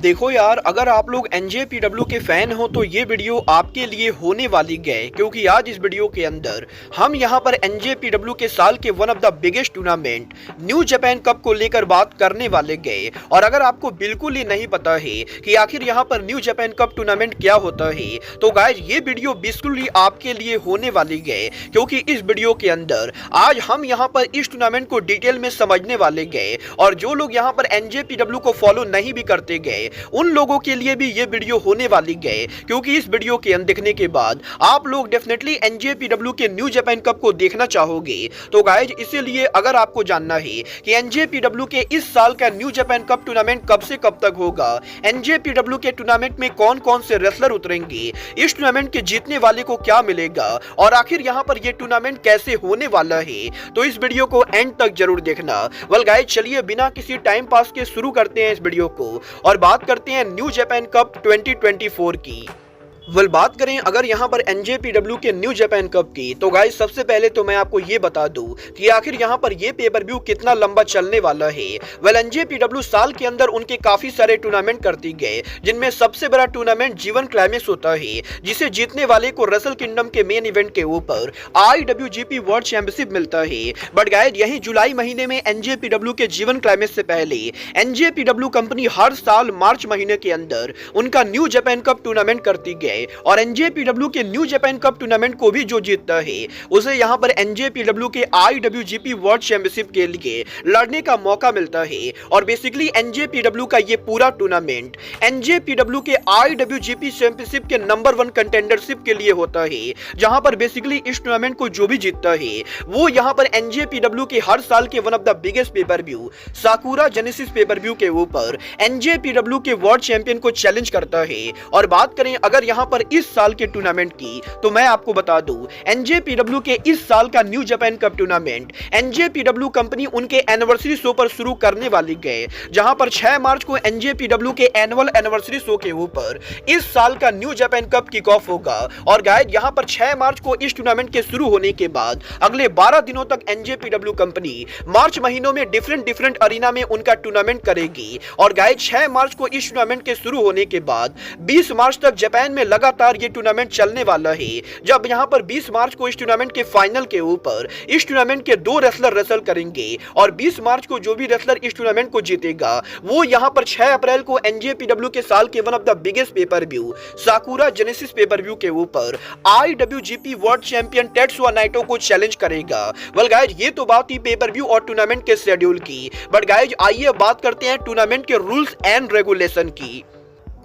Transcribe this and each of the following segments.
देखो यार, अगर आप लोग एनजेपीडब्ल्यू के फैन हो तो ये वीडियो आपके लिए होने वाली है, क्योंकि आज इस वीडियो के अंदर हम यहाँ पर एनजेपीडब्ल्यू के साल के one of the biggest tournament new Japan cup को लेकर बात करने वाले गए। और अगर आपको बिल्कुल ही नहीं पता है कि आखिर यहाँ पर न्यू जापान कप टूर्नामेंट क्या होता है, तो गाइस ये वीडियो बिल्कुल ही आपके लिए होने वाली है, क्योंकि इस वीडियो के अंदर आज हम यहाँ पर इस टूर्नामेंट को डिटेल में समझने वाले गए। और जो लोग यहाँ पर एनजेपीडब्ल्यू को फॉलो नहीं भी करते गए, उन लोगों के लिए भी ये वीडियो होने वाली है, क्योंकि इस वीडियो के अंत देखने के बाद आप लोग डेफिनेटली एनजेपीडब्ल्यू के न्यू जापान कप को देखना चाहोगे। तो गाइज इसीलिए अगर आपको जानना है कि एनजेपीडब्ल्यू के इस साल का न्यू जापान कप टूर्नामेंट कब से कब तक होगा, एनजेपीडब्ल्यू के टूर्नामेंट में कौन कौन से रेसलर उतरेंगे, इस टूर्नामेंट के जीतने वाले को क्या मिलेगा और आखिर यहाँ पर यह टूर्नामेंट कैसे होने वाला है, तो इस वीडियो को एंड तक जरूर देखना। वेल गाइज चलिए बिना किसी टाइम पास के शुरू करते हैं इस वीडियो को और बात करते हैं न्यू जापान कप 2024 की। बात करें अगर यहाँ पर एनजेपीडब्ल्यू के न्यू जापान कप की, तो गाइस सबसे पहले तो मैं आपको ये बता दूं कि आखिर यहाँ पर ये पेपर व्यू कितना लंबा चलने वाला है। एनजेपीडब्ल्यू साल के अंदर उनके काफी सारे टूर्नामेंट करती गए, जिनमें सबसे बड़ा टूर्नामेंट जीवन क्लाइमेक्स होता है, जिसे जीतने वाले को रेसल किंगडम के मेन इवेंट के ऊपर IWGP वर्ल्ड चैंपियनशिप मिलता है। बट गाइस यही जुलाई महीने में एनजेपीडब्ल्यू के जीवन क्लाइमेक्स से पहले एनजेपीडब्ल्यू कंपनी हर साल मार्च महीने के अंदर उनका न्यू जापान कप टूर्नामेंट करती गई और एनजेपीडब्ल्यू के न्यू जापान कप टूर्नामेंट को भी जो जीतता है उसे यहां पर एनजेपीडब्ल्यू के IWGP वर्ल्ड चैंपियनशिप के लिए लड़ने का मौका मिलता है। और बेसिकली एनजेपीडब्ल्यू का ये पूरा टूर्नामेंट एनजेपीडब्ल्यू के IWGP चैंपियनशिप के नंबर 1 कंटेंडरशिप के लिए होता है, जहां पर बेसिकली इस टूर्नामेंट को जो भी जीतता है वो यहां पर एनजेपीडब्ल्यू के हर साल के one of the biggest pay per view साकुरा genesis pay per view के ऊपर एनजेपीडब्ल्यू के वर्ल्ड चैंपियन को चैलेंज करता है। और बात करें अगर यहां पर इस साल के टूर्नामेंट की, तो मैं आपको बता दूं एनजेपीडब्ल्यू के इस साल का new Japan cup tournament NJPW company उनके एनिवर्सरी शो पर शुरू करने वाली है, जहां पर 6 मार्च को एनजेपीडब्ल्यू के एनुअल एनिवर्सरी शो के ऊपर इस साल का new Japan cup kick off होगा। और गाइस यहां पर 6 मार्च को इस टूर्नामेंट के शुरू होने के बाद अगले 12 दिनों तक एनजेपीडब्ल्यू कंपनी मार्च महीनों में डिफरेंट अरीना में उनका टूर्नामेंट करेगी। और गाइस 6 मार्च को इस टूर्नामेंट के शुरू होने के बाद 20 मार्च तक जापान में लगातार ये टूर्नामेंट चलने वाला है, जब यहां पर 20 मार्च को इस टूर्नामेंट के फाइनल के ऊपर इस टूर्नामेंट के 2 रेसलर रेसल करेंगे। और 20 मार्च को जो भी रेसलर इस टूर्नामेंट को जीतेगा वो यहां पर 6 अप्रैल को एनजेपीडब्ल्यू के साल के one of the biggest pay per view साकुरा genesis pay per view के ऊपर IWGP वर्ल्ड चैंपियन टेत्सुया नाइटो को चैलेंज करेगा। वेल गाइस ये तो बात थी पेपर व्यू और टूर्नामेंट के शेड्यूल की, बट गाइस आइए बात करते हैं टूर्नामेंट के रूल्स एंड रेगुलेशन की।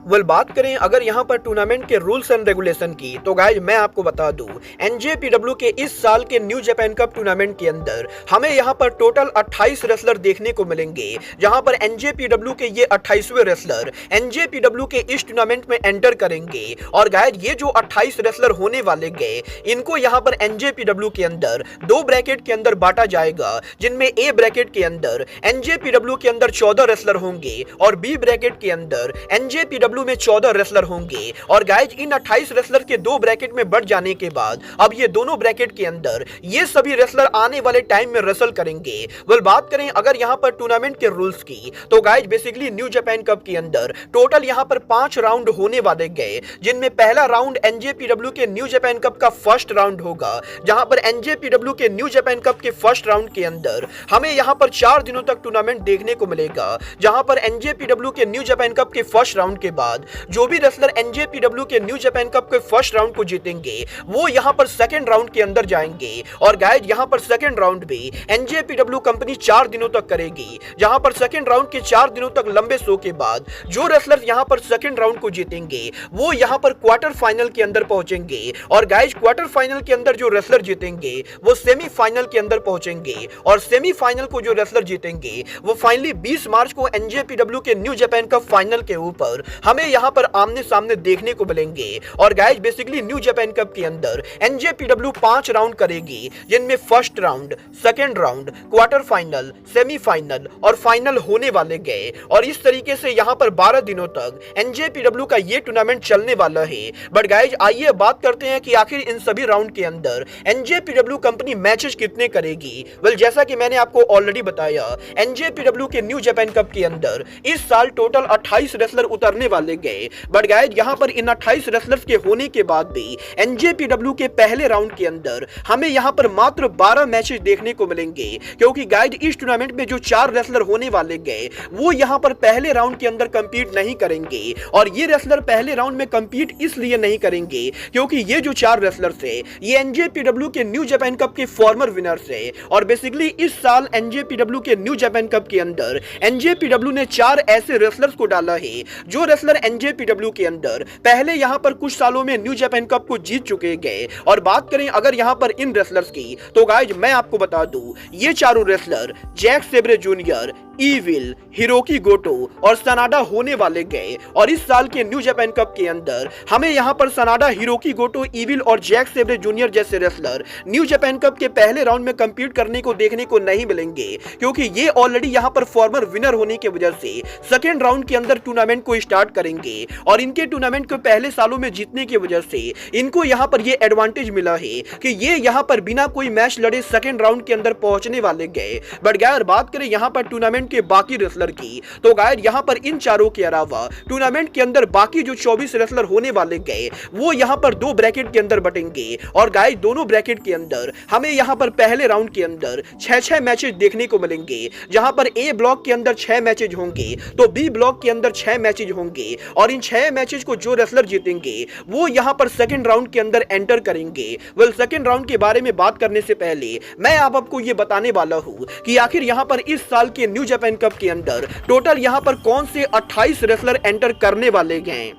बात करें अगर यहाँ पर टूर्नामेंट के रूल्स एंड रेगुलेशन की, तो गाइज मैं आपको बता दूं एनजेपीडब्ल्यू के इस साल के न्यू जापान कप टूर्नामेंट के अंदर हमें यहाँ पर टोटल 28 रेसलर देखने को मिलेंगे, जहां पर एनजेपीडब्ल्यू के ये 28वें रेसलर एनजेपीडब्ल्यू के इस टूर्नामेंट में एंटर करेंगे। और गाइज ये जो 28 रेसलर होने वाले गए, इनको यहाँ पर एनजेपीडब्ल्यू के अंदर 2 ब्रैकेट के अंदर बांटा जाएगा, जिनमें ए ब्रैकेट के अंदर एनजेपीडब्ल्यू के अंदर 14 रेसलर होंगे और बी ब्रैकेट के अंदर एनजेपीडब्ल्यू में 14 रेसलर होंगे। और गाइज इन 28 रेसलर के 2 ब्रैकेट में बढ़ जाने के बाद अब ये दोनों ब्रैकेट के अंदर ये सभी रेसलर आने वाले टाइम में रेसल करेंगे। बात करें अगर यहां पर टूर्नामेंट के रूल्स की, तो guys basically new Japan cup के अंदर टोटल यहां पर 5 राउंड होने वाले गए, जिनमें पहला राउंड एनजेपीडब्ल्यू के न्यू जापान कप का फर्स्ट राउंड होगा, जहां पर एनजेपीडब्ल्यू के न्यू जापान कप के फर्स्ट राउंड के अंदर हमें यहां पर 4 दिनों तक टूर्नामेंट देखने को मिलेगा, जहां पर एनजेपीडब्ल्यू के न्यू जापान कप के फर्स्ट राउंड के बाद जो भी रेसलर एनजेपीडब्ल्यू के न्यू जापान कप के फर्स्ट राउंड को जीतेंगे वो यहां पर सेकंड राउंड के अंदर जाएंगे। और गाइस यहां पर सेकंड राउंड भी एनजेपीडब्ल्यू कंपनी 4 दिनों तक करेगी, जहां पर सेकंड राउंड के 4 दिनों तक लंबे शो के बाद जो रेसलर यहां पर सेकंड राउंड को जीतेंगे वो यहां पर क्वार्टर फाइनल के अंदर पहुंचेंगे। और गाइस क्वार्टर फाइनल के अंदर जो रेसलर जीतेंगे वो सेमीफाइनल के अंदर पहुंचेंगे, और सेमीफाइनल को जो रेसलर जीतेंगे वो फाइनली 20 मार्च को एनजेपीडब्ल्यू के न्यू जापान कप फाइनल के ऊपर हमें यहाँ पर आमने सामने देखने को मिलेंगे। और guys basically new Japan cup के अंदर एनजेपीडब्ल्यू 5 राउंड करेगी, जिनमें first round, second round, quarter final, semifinal और फाइनल होने वाले गए। और इस तरीके से यहाँ पर 12 दिनों तक एनजेपीडब्ल्यू का ये टूर्नामेंट चलने वाला है। बट गाइज आइए बात करते हैं कि आखिर इन सभी राउंड के अंदर एनजेपीडब्ल्यू कंपनी मैचेस कितने करेगी। वेल जैसा कि मैंने आपको ऑलरेडी बताया, एनजेपीडब्ल्यू के न्यू जापान कप के अंदर इस साल टोटल 28 रेसलर उतरने वाले गए। बट गाइज यहाँ पर इन 28 रेसलर्स के होने के बाद भी एनजेपीडब्ल्यू के पहले राउंड के अंदर हमें यहाँ पर मात्र 12 मैचेस देखने को मिलेंगे, क्योंकि गाइज इस टूर्नामेंट में जो 4 रेसलर होने वाले गए वो यहाँ पर पहले राउंड के अंदर कंपीट नहीं करेंगे। और ये रेसलर पहले राउंड में कंपीट इसलिए नहीं करेंगे क्योंकि ये जो 4 रेसलर्स है ये एनजेपीडब्ल्यू के न्यू जापान कप के फॉर्मर विनर्स है। और बेसिकली इस साल एनजेपीडब्ल्यू के न्यू जापान कप के अंदर एनजेपीडब्ल्यू ने 4 ऐसे रेसलर्स को डाला है जो रेसलर एनजेपीडब्ल्यू के अंदर पहले यहाँ पर कुछ सालों में न्यू जापान कप को जीत चुके गए। और बात करें अगर यहाँ पर इन रेसलर्स की, तो गाइज मैं आपको बता दूं ये चारों wrestler Zack Sabre junior, Evil, Hiroki Goto और सनाडा होने वाले गए। और इस साल के न्यू जापान कप के अंदर हमें यहाँ पर सनाडा, हिरोकी गोटो, ईविल और जैक सेब्रे जूनियर जैसे रेसलर न्यू जापान कप के पहले राउंड में कंपीट करने को देखने को नहीं मिलेंगे, क्योंकि ये ऑलरेडी यहाँ पर फॉर्मर विनर होने की वजह से सेकेंड राउंड के अंदर टूर्नामेंट को स्टार्ट करेंगे। और इनके टूर्नामेंट को पहले सालों में जीतने की वजह से इनको यहाँ पर ये एडवांटेज मिला है कि ये यहाँ पर बिना कोई मैच लड़े सेकेंड राउंड के अंदर पहुंचने वाले गए। बट गायर बात करें यहाँ पर टूर्नामेंट के बाकी रेसलर की, तो गायर यहाँ पर इन चारों के अलावा टूर्नामेंट के अंदर बाकी जो 24 रेसलर होने वाले गए वो यहाँ पर 2 ब्रैकेट के अंदर बटेंगे। और गाइस दोनों ब्रैकेट के अंदर हमें यहाँ पर पहले राउंड के अंदर 6-6 मैचेस देखने को मिलेंगे, जहां पर ए ब्लॉक के अंदर 6 मैचेज होंगे तो बी ब्लॉक के अंदर 6 मैचेज होंगे। और इन 6 मैचेज को जो रेसलर जीतेंगे वो यहाँ पर सेकंड राउंड के अंदर एंटर करेंगे। वेल सेकंड राउंड के बारे में बात करने से पहले मैं आपको ये बताने वाला हूँ कि आखिर यहाँ पर इस साल के न्यू जापान कप के अंदर टोटल यहाँ पर कौन से 28 रेसलर एंटर करने वाले हैं।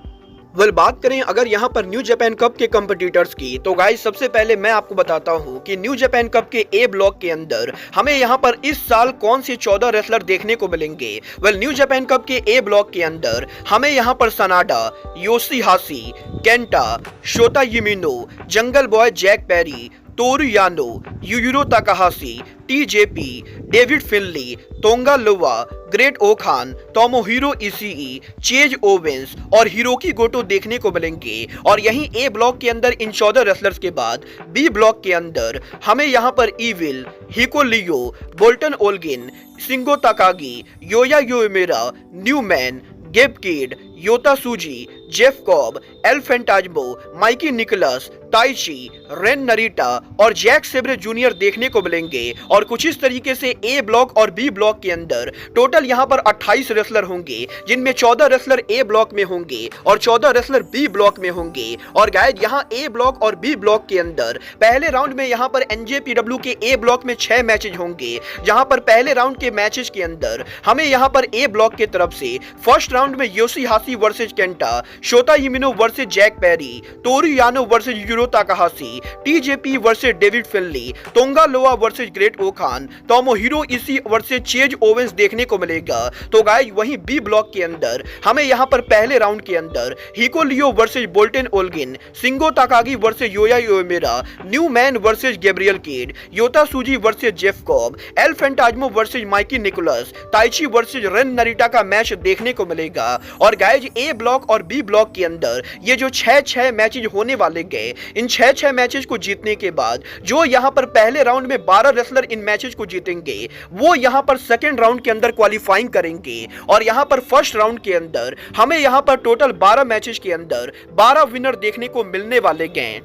वेल बात करें अगर यहाँ पर न्यू जापान कप के कंपटीटर्स की, तो गाइस सबसे पहले मैं आपको बताता हूँ कि न्यू जापान कप के ए ब्लॉक के अंदर हमें यहाँ पर इस साल कौन से 14 रेसलर देखने को मिलेंगे। वेल न्यू जापान कप के ए ब्लॉक के अंदर हमें यहाँ पर Sanada, Yoshi Hashi, Kenta, Shota Umino, Jungle Boy Jack Perry, Toru Yano, Yujiro Takahashi, TJP, David Finlay, Tonga Loa, Great O Khan, Tomohiro Ishii, Chase Owens और हिरोकी गोटो देखने को मिलेंगे। और यहीं ए ब्लॉक के अंदर इन 14 रेसलर्स के बाद बी ब्लॉक के अंदर हमें यहाँ पर Evil, Hikuleo, Boltin Oleg, Shingo Takagi, Yuya Uemura, Newman, Gabe Kidd, Yota Tsuji, Jeff Cobb, El Phantasmo, Mikey Nicholls, Taichi, Ren Narita और जैक सेब्रे जूनियर देखने को मिलेंगे। और कुछ इस तरीके से ए ब्लॉक और बी ब्लॉक के अंदर टोटल यहाँ पर 28 रेसलर होंगे, जिनमें 14 रेसलर ए ब्लॉक में होंगे और 14 रेसलर बी ब्लॉक में होंगे। और गाइस यहाँ ए ब्लॉक और बी ब्लॉक के अंदर पहले राउंड में यहाँ पर एनजेपीडब्ल्यू के ए ब्लॉक में 6 मैचेज होंगे, जहां पर पहले राउंड के मैचेस के अंदर हमें यहाँ पर ए ब्लॉक की तरफ से फर्स्ट राउंड में Yoshi Hashi versus Kenta, Shota Umino versus Jack Perry, Toru Yano versus Yujiro Takahashi, TJP versus David Finlay, Tonga Loa versus Great O Khan, Tomohiro Ishii versus Chase Owens देखने को मिलेगा। तो गाइस वहीं B block के अंदर हमें यहाँ पर पहले राउंड के अंदर Hikuleo versus Boltin Oleg, Shingo Takagi versus Yuya Uemura, Newman versus Gabriel Kidd, Yota Tsuji versus Jeff Cobb, El Phantasmo versus Mikey Nicholls, Taichi versus Ren Narita का match देखने को मिलेगा। और guys A block और B block के अंदर ये जो 6-6 मैचेज होने वाले गए, इन 6-6 मैचेज को जीतने के बाद जो यहाँ पर पहले राउंड में 12 रेसलर इन मैचेज को जीतेंगे वो यहाँ पर सेकेंड राउंड के अंदर क्वालिफाइंग करेंगे। और यहाँ पर फर्स्ट राउंड के अंदर हमें यहाँ पर टोटल 12 मैचेज के अंदर 12 विनर देखने को मिलने वाले गए,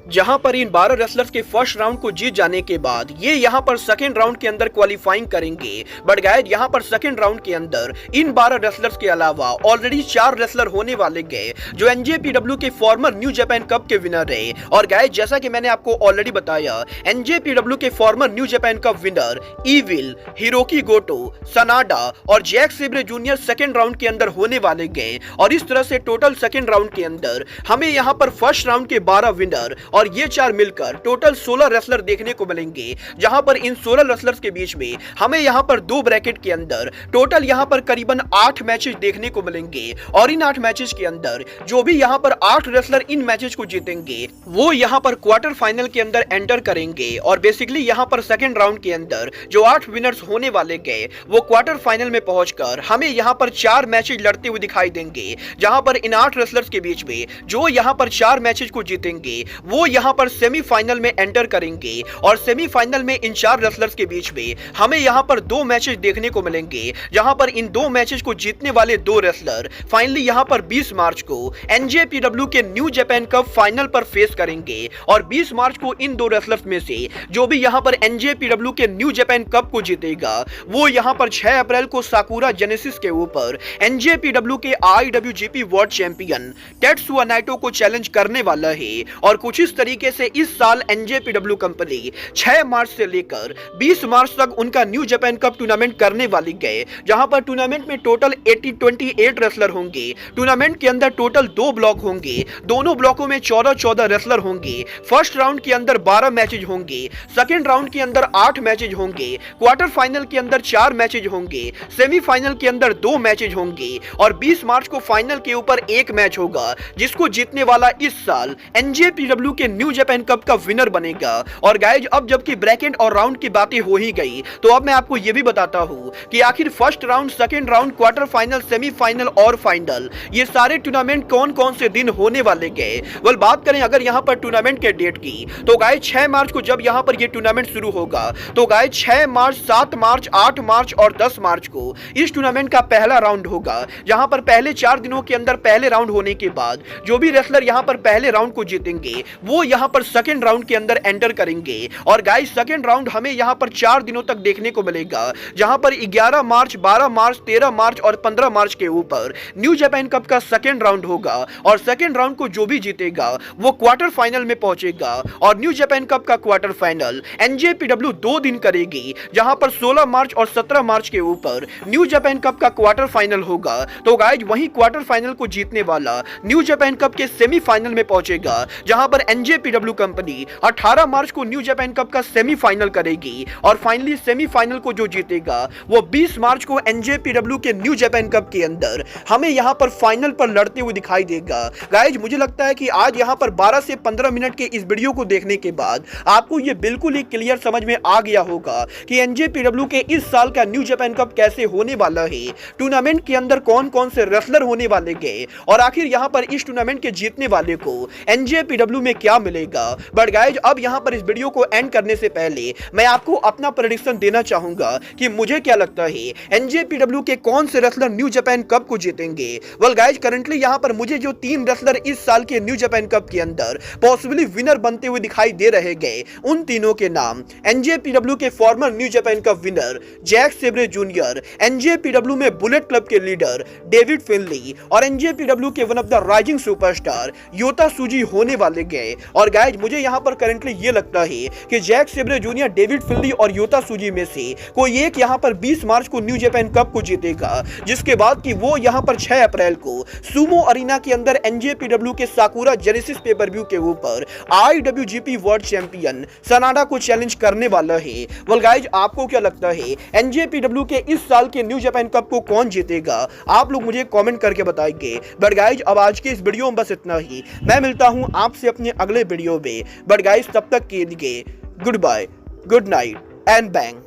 जहां पर इन 12 रेसलर्स के फर्स्ट राउंड को जीत जाने के बाद ये यहां पर सेकंड राउंड के अंदर क्वालिफाइंग करेंगे। बट गाइस यहां पर सेकंड राउंड के अंदर इन 12 रेसलर्स के अलावा ऑलरेडी 4 रेसलर होने वाले गए जो एनजेपीडब्ल्यू के फॉर्मर न्यू जापान कप के विनर रहे। और गाइस जैसा कि मैंने आपको ऑलरेडी बताया, एनजेपीडब्ल्यू के former New Japan Cup winner Evil, Hiroki Goto, Sanada और Zack Sabre Junior second round के अंदर होने वाले गए। और इस तरह से टोटल सेकंड राउंड के अंदर हमें यहाँ पर फर्स्ट राउंड के 12 विनर और ये 4 मिलकर टोटल 16 रेसलर देखने को मिलेंगे, जहां पर इन 16 रेसलर्स के बीच में हमें यहां पर 2 ब्रैकेट के अंदर टोटल यहां पर करीबन 8 मैचेस देखने को मिलेंगे। और इन 8 मैचेस के अंदर जो भी यहां पर 8 रेसलर इन मैचेस को जीतेंगे वो यहां पर क्वार्टर फाइनल के अंदर एंटर करेंगे। और बेसिकली यहां पर सेकंड राउंड के अंदर जो 8 विनर्स होने वाले गए वो क्वार्टर फाइनल में पहुंचकर हमें यहां पर 4 मैचेस लड़ते हुए दिखाई देंगे, जहां पर इन 8 रेसलर्स के बीच में जो यहां पर 4 मैचेस को जीतेंगे वो यहां पर सेमीफाइनल में एंटर करेंगे। और सेमीफाइनल में इन 4 रेसलर्स के बीच में हमें यहां पर 2 मैचेस देखने को मिलेंगे, जहां पर इन 2 मैचेस को जीतने वाले 2 रेसलर फाइनली यहां पर 20 मार्च को एनजेपीडब्ल्यू के न्यू जापान कप फाइनल पर फेस करेंगे। और 20 मार्च को इन 2 रेसलर्स में से जो भी यहां पर एनजेपीडब्ल्यू के न्यू जापान कप को जीतेगा वो यहां पर 6 अप्रैल को साकुरा जेनेसिस के ऊपर एनजेपीडब्ल्यू के आईडब्ल्यूजीपी वर्ल्ड चैंपियन टेत्सुया नाइटो को चैलेंज करने वाला है। और कुछ इस तरीके से इस साल एनजेपीडब्ल्यू कंपनी 6 मार्च से लेकर 20 मार्च तक उनका न्यू जापान कप टूर्नामेंट करने वाली गए, जहां पर टूर्नामेंट में टोटल 28 रेसलर होंगे। टूर्नामेंट के अंदर टोटल 2 ब्लॉक होंगे, दोनों ब्लॉकों में 14 रेसलर होंगे। फर्स्ट राउंड के अंदर 12 मैचेज होंगे, सेकंड राउंड के अंदर 8 मैचेज होंगे, क्वार्टर फाइनल के अंदर 4 मैचेज होंगे, सेमीफाइनल के अंदर 2 मैचेज होंगे और 20 मार्च को फाइनल के ऊपर 1 मैच होगा, जिसको जीतने वाला इस साल एनजेपीडब्ल्यू के न्यू जापान कप का विनर बनेगा। और गाइज अब जबकि ब्रैकेट और राउंड की बातें हो ही गई तो अब मैं आपको यह भी बताता हूं कि आखिर first round, second round, quarter final, semifinal और फाइनल ये सारे टूर्नामेंट कौन कौन से दिन होने वाले गए। वेल बात करें अगर यहां पर टूर्नामेंट के डेट की तो गाइज 6 मार्च को जब यहां पर ये टूर्नामेंट शुरू होगा तो गाइज 6 मार्च, 7 मार्च, 8 मार्च और 10 मार्च को इस टूर्नामेंट का पहला राउंड होगा, जहां पर पहले 4 दिनों के अंदर पहले राउंड होने के बाद जो भी रेसलर यहां पर पहले राउंड को जीतेंगे वो यहां पर सेकंड राउंड के अंदर एंटर करेंगे। और गाइस सेकंड राउंड हमें यहां पर 4 दिनों तक देखने को मिलेगा, जहां पर 11 मार्च, 12 मार्च, 13 मार्च और 15 मार्च के ऊपर न्यू जापान कप का सेकंड राउंड होगा। और सेकंड राउंड को जो भी जीतेगा वो क्वार्टर फाइनल में पहुंचेगा। और न्यू जापान कप का क्वार्टर फाइनल एनजेपीडब्ल्यू 2 दिन करेगी, जहां पर 16 मार्च और 17 मार्च के ऊपर न्यू जापान कप का क्वार्टर फाइनल होगा। तो गाइस वही क्वार्टर फाइनल को जीतने वाला न्यू जापान कप के सेमीफाइनल में पहुंचेगा, जहां पर एनजेपीडब्ल्यू कंपनी 18 मार्च को न्यू जापान कप का सेमीफाइनल करेगी। और फाइनली सेमीफाइनल को जो जीतेगा वो 20 मार्च को एनजेपीडब्ल्यू के न्यू जापान कप के अंदर हमें यहां पर फाइनल पर लड़ते हुए दिखाई देगा। गाइज मुझे लगता है कि आज यहां पर 12 से 15 मिनट के इस वीडियो को देखने के बाद आपको ये बिल्कुल ही क्लियर समझ में आ गया होगा कि एनजेपीडब्ल्यू के इस साल का न्यू जापान कप कैसे होने वाला है, टूर्नामेंट के अंदर कौन कौन से रेसलर होने वाले गए और आखिर यहां पर इस टूर्नामेंट के जीतने वाले को एनजेपीडब्ल्यू में क्या मिलेगा। बट गाइज अब यहां पर इस वीडियो को एंड करने से पहले मैं आपको अपना प्रेडिक्शन देना चाहूंगा कि मुझे क्या लगता है एनजेपीडब्ल्यू के कौन से रेसलर न्यू जापान कप को जीतेंगे। वेल गाइज करंटली यहां पर मुझे जो 3 रेसलर इस साल के न्यू जापान कप के अंदर पॉसिबली विनर बनते हुए दिखाई दे रहे गए उन तीनों के नाम एनजेपीडब्ल्यू के former New Japan Cup winner Jack Sabre junior, NJPW में बुलेट क्लब के लीडर डेविड फिनली और एनजेपीडब्ल्यू के one of the rising superstar Yota Tsuji होने वाले गए। और गाइज मुझे यहां पर करंटली ये लगता है कि जैक सेब्रे जूनियर, डेविड फिनली और योता सुजी में से कोई एक यहां पर 20 मार्च को न्यू जापान कप को जीतेगा, जिसके बाद कि वो यहां पर 6 अप्रैल को सुमो अरीना के अंदर एनजेपीडब्ल्यू के साकुरा जेनेसिस पे-पर-व्यू के ऊपर आईडब्ल्यूजीपी वर्ल्ड चैंपियन सनाडा को चैलेंज करने वाला है। वेल गाइज आपको क्या लगता है एनजेपीडब्ल्यू के इस साल के न्यू जापान कप को कौन जीतेगा, आप लोग मुझे कमेंट करके बताइए। बट गाइज अब आज के इस वीडियो में बस इतना ही, मैं मिलता हूं आपसे अपने अगले वीडियो में। बट गाइज तब तक के लिए good bye, good night and bang.